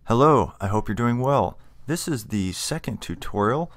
Hello, I hope you're doing well. This is the second tutorial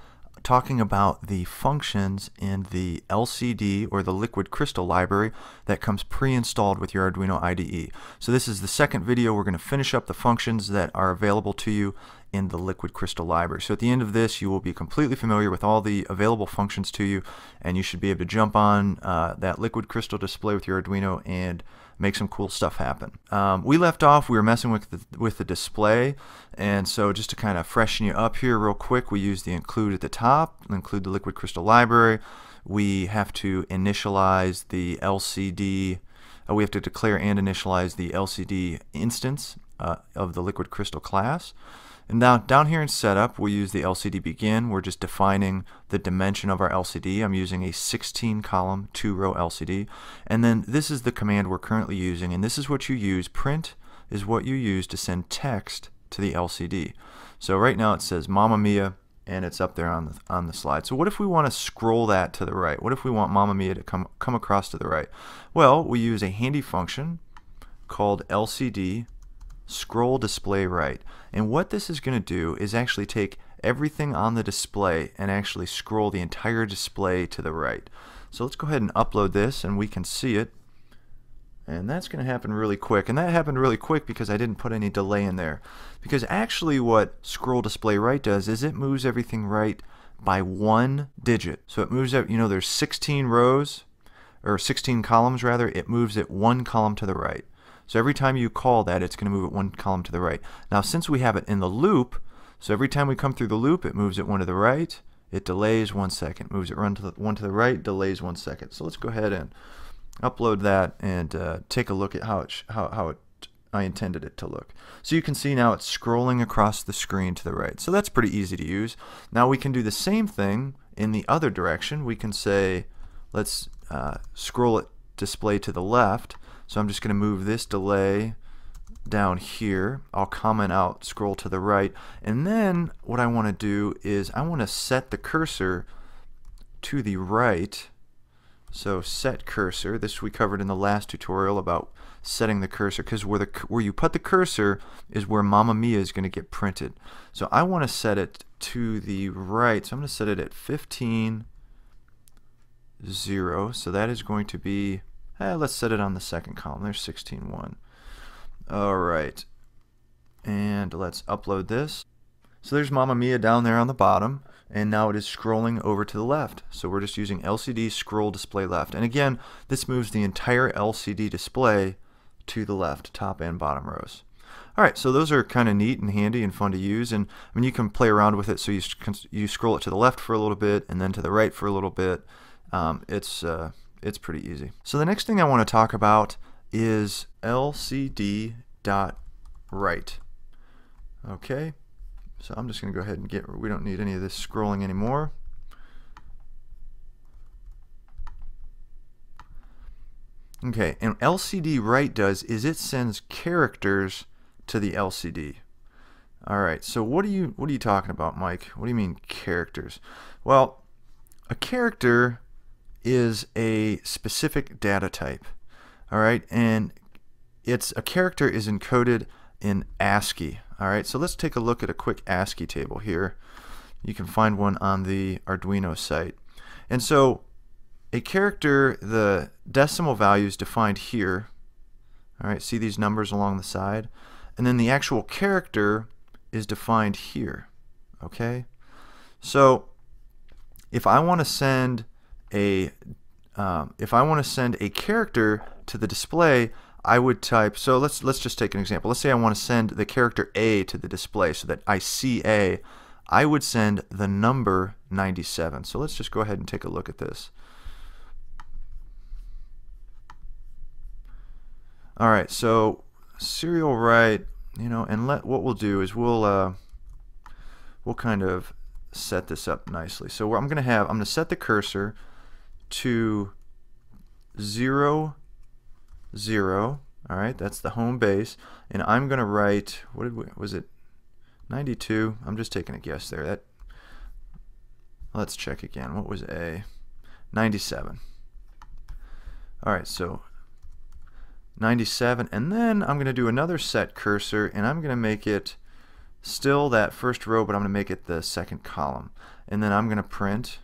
talking about the functions in the LCD or the liquid crystal library that comes pre-installed with your Arduino IDE. So this is the second video. We're going to finish up the functions that are available to you in the liquid crystal library. So at the end of this you will be completely familiar with all the available functions to you, and you should be able to jump on that liquid crystal display with your Arduino and make some cool stuff happen. We left off, we were messing with the display, and so just to kind of freshen you up here real quick, we use the include at the top, include the liquid crystal library. We have to initialize the LCD, we have to declare and initialize the LCD instance of the liquid crystal class. And now down here in setup, we use the LCD begin. We're just defining the dimension of our LCD. I'm using a 16 column 2-row LCD. And then this is the command we're currently using, and this is what you use. Print is what you use to send text to the LCD. So right now it says Mamma Mia, and it's up there on the slide. So what if we want to scroll that to the right? What if we want Mamma Mia to come across to the right? Well, we use a handy function called LCD scroll display right. And what this is going to do is actually take everything on the display and actually scroll the entire display to the right. So let's go ahead and upload this and we can see it. And that's going to happen really quick. And that happened really quick because I didn't put any delay in there. Because actually what scroll display right does is it moves everything right by one digit. So it moves, there's 16 rows, or 16 columns rather, it moves it one column to the right. So every time you call that, it's going to move it one column to the right. Now since we have it in the loop, so every time we come through the loop, it moves it one to the right, it delays 1 second, moves it one to the right, delays 1 second. So let's go ahead and upload that and take a look at how I intended it to look. So you can see now it's scrolling across the screen to the right. So that's pretty easy to use. Now we can do the same thing in the other direction. We can say, let's scroll it display to the left. So I'm just going to move this delay down here. I'll comment out scroll to the right, and then what I want to do is I want to set the cursor to the right. So set cursor, this we covered in the last tutorial about setting the cursor, because where you put the cursor is where Mamma Mia is going to get printed. So I want to set it to the right, so I'm going to set it at 15 0. So that is going to be, let's set it on the second column. There's 16.1. Alright, and let's upload this. So there's Mamma Mia down there on the bottom, and now it is scrolling over to the left. So we're just using LCD scroll display left. And again, this moves the entire LCD display to the left, top and bottom rows. Alright, so those are kind of neat and handy and fun to use, and I mean you can play around with it. So you scroll it to the left for a little bit and then to the right for a little bit. It's pretty easy. So the next thing I want to talk about is LCD.write. Okay, so I'm just going to go ahead and we don't need any of this scrolling anymore. Okay, and LCD write does is it sends characters to the LCD. Alright, so what are you talking about, Mike? What do you mean characters? Well, a character is a specific data type. Alright, and a character is encoded in Ascii. Alright, so let's take a look at a quick Ascii table here. You can find one on the Arduino site. And so a character, the decimal value is defined here. Alright, see these numbers along the side? And then the actual character is defined here. Okay? So if I want to send a character to the display, I would type, so let's just take an example. Let's say I want to send the character A to the display so that I see A. I would send the number 97. So let's just go ahead and take a look at this. Alright, so serial write, and what we'll do is we'll kind of set this up nicely. So I'm going to set the cursor to 0 0. Alright, that's the home base, and I'm going to write, was it 92? I'm just taking a guess there. Let's check again. What was A? 97. Alright, so 97, and then I'm going to do another set cursor, and I'm going to make it still that first row, but I'm going to make it the second column. And then I'm going to print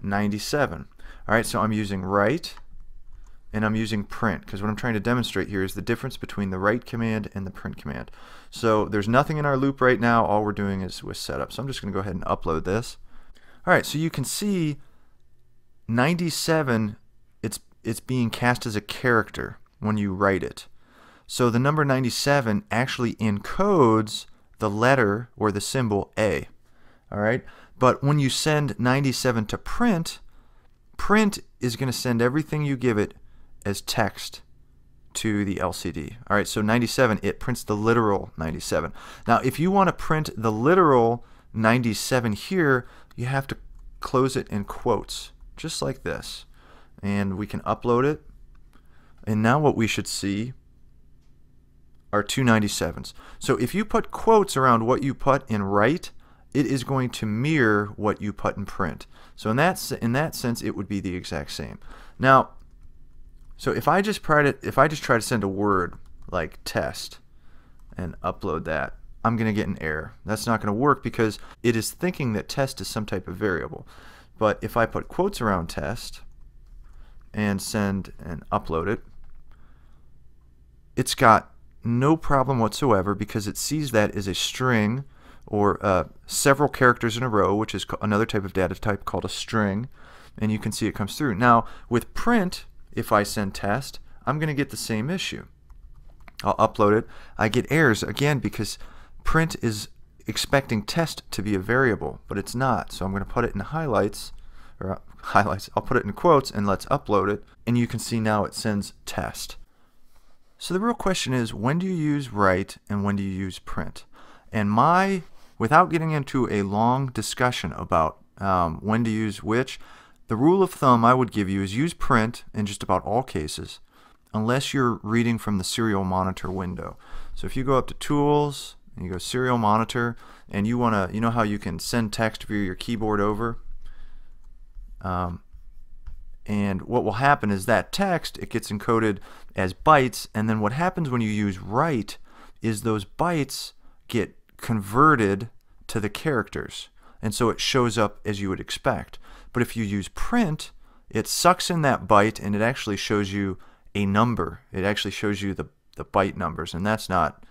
97. Alright, so I'm using write and I'm using print, because what I'm trying to demonstrate here is the difference between the write command and the print command. So there's nothing in our loop right now, all we're doing is with setup. So I'm just going to go ahead and upload this. Alright, so you can see 97, it's being cast as a character when you write it. So the number 97 actually encodes the letter or the symbol A. Alright, but when you send 97 to print, print is going to send everything you give it as text to the LCD. Alright, so 97, it prints the literal 97. Now if you want to print the literal 97 here, you have to close it in quotes, just like this. And we can upload it. And now what we should see are two 97s. So if you put quotes around what you put in write, it is going to mirror what you put in print. So in that sense, it would be the exact same. Now, so if I just try to send a word like test and upload that, I'm going to get an error. That's not going to work because it is thinking that test is some type of variable. But if I put quotes around test and send and upload it, it's got no problem whatsoever because it sees that as a string or several characters in a row, which is another type of data type called a string, and you can see it comes through. Now with print, if I send test, I'm going to get the same issue. I'll upload it. I get errors again because print is expecting test to be a variable, but it's not. So I'm going to put it in highlights, or highlights. I'll put it in quotes and let's upload it, and you can see now it sends test. So the real question is, when do you use write and when do you use print? And without getting into a long discussion about when to use which, the rule of thumb I would give you is use print in just about all cases, unless you're reading from the serial monitor window. So if you go up to Tools, and you go Serial Monitor, and you want to, you know how you can send text via your keyboard over? And what will happen is that text, it gets encoded as bytes, and then what happens when you use write is those bytes get converted to the characters, and so it shows up as you would expect. But if you use print, it sucks in that byte and it actually shows you a number. It actually shows you the byte numbers, and that's not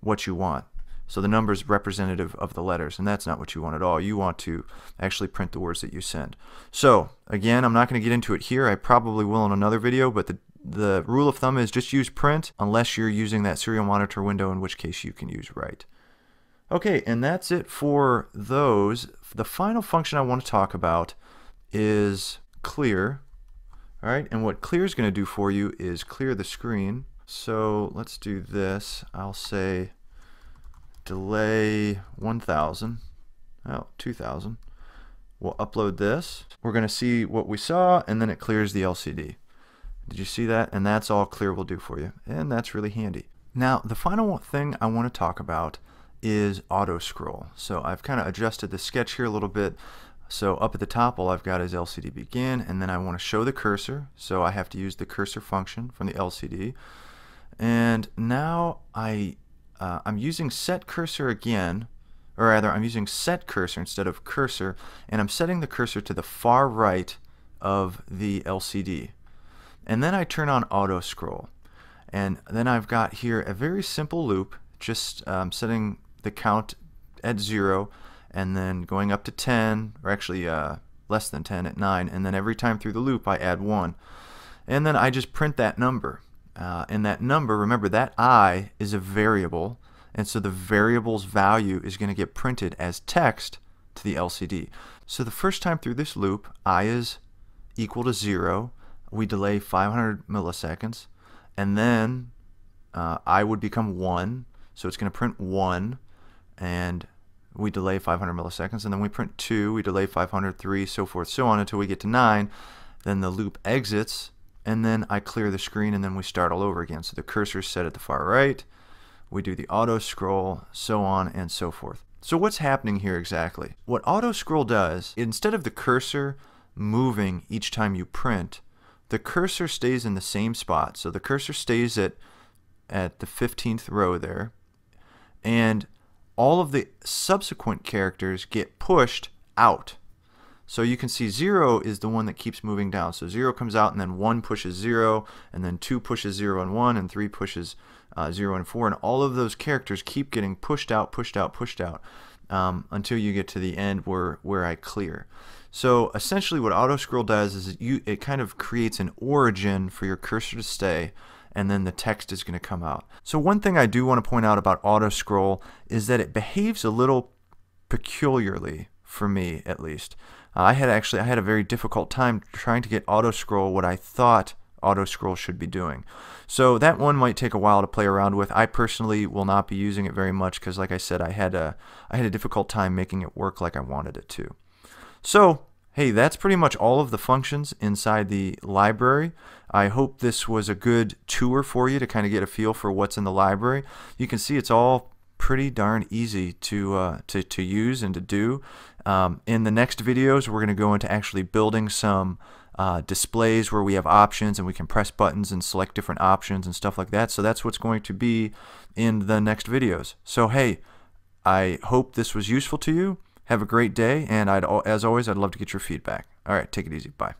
what you want. So the number is representative of the letters, and that's not what you want at all. You want to actually print the words that you send. So again, I'm not going to get into it here. I probably will in another video, but the rule of thumb is just use print unless you're using that serial monitor window, in which case you can use write. Okay, and that's it for those. The final function I want to talk about is clear. All right, and what clear is going to do for you is clear the screen. So let's do this. I'll say delay 1000, 2000. We'll upload this. We're going to see what we saw, and then it clears the LCD. Did you see that? And that's all clear will do for you, and that's really handy. Now the final thing I want to talk about is auto scroll. So I've kind of adjusted the sketch here a little bit. So up at the top, all I've got is LCD begin, and then I want to show the cursor, so I have to use the cursor function from the LCD. And now I'm using set cursor again, or rather I'm using set cursor instead of cursor, and I'm setting the cursor to the far right of the LCD. And then I turn on auto scroll, and then I've got here a very simple loop, just setting the count at 0 and then going up to 10, or actually less than 10 at 9, and then every time through the loop I add 1, and then I just print that number. And that number, remember that I is a variable, and so the variable's value is going to get printed as text to the LCD. So the first time through this loop, I is equal to 0. We delay 500 milliseconds, and then I would become 1, so it's going to print 1, and we delay 500 milliseconds, and then we print 2, we delay 500, 3, so forth, so on until we get to 9. Then the loop exits, and then I clear the screen, and then we start all over again. So the cursor is set at the far right, we do the auto scroll, so on and so forth. So what's happening here exactly? What auto scroll does, instead of the cursor moving each time you print, the cursor stays in the same spot. So the cursor stays at at the 15th row there, and all of the subsequent characters get pushed out. So you can see 0 is the one that keeps moving down. So 0 comes out, and then 1 pushes 0, and then 2 pushes 0 and 1, and 3 pushes 0 and 4. And all of those characters keep getting pushed out, pushed out, pushed out until you get to the end where I clear. So essentially what auto scroll does is it kind of creates an origin for your cursor to stay, and then the text is going to come out. So one thing I do want to point out about auto scroll is that it behaves a little peculiarly, for me at least. I had a very difficult time trying to get auto scroll what I thought auto scroll should be doing. So that one might take a while to play around with. I personally will not be using it very much because, like I said, I had a difficult time making it work like I wanted it to. So hey, that's pretty much all of the functions inside the library. I hope this was a good tour for you to kind of get a feel for what's in the library. You can see it's all pretty darn easy to use and to do. In the next videos, we're going to go into actually building some displays where we have options and we can press buttons and select different options and stuff like that. So that's what's going to be in the next videos. So hey, I hope this was useful to you. Have a great day, and as always, I'd love to get your feedback. All right, take it easy. Bye.